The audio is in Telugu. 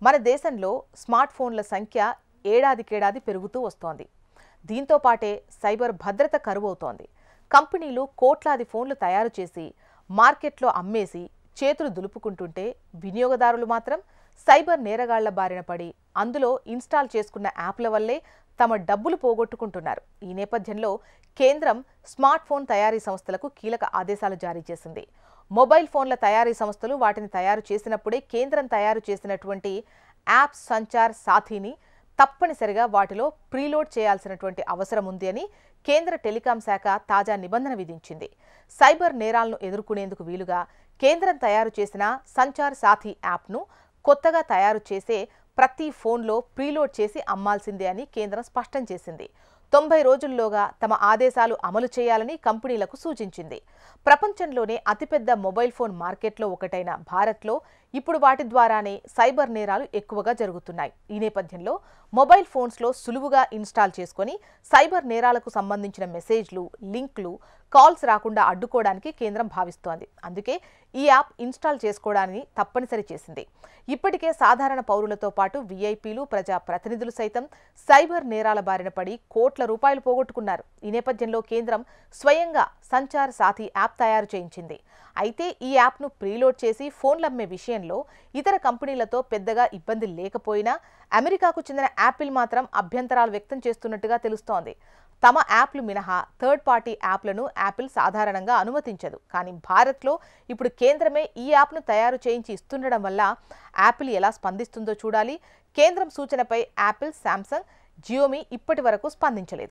మన దేశంలో స్మార్ట్ ఫోన్ల సంఖ్య ఏడాదికేడాది పెరుగుతూ వస్తోంది. దీంతో పాటే సైబర్ భద్రత కరువవుతోంది. కంపెనీలు కోట్లాది ఫోన్లు తయారు చేసి మార్కెట్లో అమ్మేసి చేతులు దులుపుకుంటుంటే వినియోగదారులు మాత్రం సైబర్ నేరగాళ్ల బారిన పడి అందులో ఇన్స్టాల్ చేసుకున్న యాప్ల వల్లే తమ డబ్బులు పోగొట్టుకుంటున్నారు. ఈ నేపథ్యంలో కేంద్రం స్మార్ట్ ఫోన్ తయారీ సంస్థలకు కీలక ఆదేశాలు జారీ చేసింది. మొబైల్ ఫోన్ల తయారీ సంస్థలు వాటిని తయారు చేసినప్పుడే కేంద్రం తయారు చేసినటువంటి యాప్ సంచార్ సాథీని తప్పనిసరిగా వాటిలో ప్రీలోడ్ చేయాల్సినటువంటి అవసరం ఉంది అని కేంద్ర టెలికాం శాఖ తాజా నిబంధన విధించింది. సైబర్ నేరాలను ఎదుర్కొనేందుకు వీలుగా కేంద్రం తయారు చేసిన సంచార్ సాథీ యాప్ను కొత్తగా తయారు చేసే ప్రతి ఫోన్లో ప్రీలోడ్ చేసి అమ్మాల్సిందే అని కేంద్రం స్పష్టం చేసింది. 90 రోజుల్లోగా తమ ఆదేశాలు అమలు చేయాలని కంపెనీలకు సూచించింది. ప్రపంచంలోనే అతిపెద్ద మొబైల్ ఫోన్ మార్కెట్లో ఒకటైన భారత్లో ఇప్పుడు వాటి ద్వారానే సైబర్ నేరాలు ఎక్కువగా జరుగుతున్నాయి. ఈ నేపథ్యంలో మొబైల్ ఫోన్స్లో సులువుగా ఇన్స్టాల్ చేసుకుని సైబర్ నేరాలకు సంబంధించిన మెసేజ్లు, లింక్లు, కాల్స్ రాకుండా అడ్డుకోవడానికి కేంద్రం భావిస్తోంది. అందుకే ఈ యాప్ ఇన్స్టాల్ చేసుకోవడాన్ని తప్పనిసరి చేసింది. ఇప్పటికే సాధారణ పౌరులతో పాటు వీఐపీలు, ప్రజా ప్రతినిధులు సైతం సైబర్ నేరాల బారిన పడి కోట్ల రూపాయలు పోగొట్టుకున్నారు. ఈ నేపథ్యంలో కేంద్రం స్వయంగా సంచార్ సాథీ యాప్ తయారు చేయించింది. అయితే ఈ యాప్ను ప్రీలోడ్ చేసి ఫోన్లమ్మే విషయంలో ఇతర కంపెనీలతో పెద్దగా ఇబ్బంది లేకపోయినా అమెరికాకు చెందిన యాపిల్ మాత్రం అభ్యంతరాలు వ్యక్తం చేస్తున్నట్టుగా తెలుస్తోంది. తమ యాప్లు మినహా థర్డ్ పార్టీ యాప్లను యాపిల్ సాధారణంగా అనుమతించదు. కానీ భారత్లో ఇప్పుడు కేంద్రమే ఈ యాప్ను తయారు చేయించి ఇస్తుండడం వల్ల యాపిల్ ఎలా స్పందిస్తుందో చూడాలి. కేంద్రం సూచనపై యాపిల్, శాంసంగ్, జియోమీ ఇప్పటి వరకు స్పందించలేదు.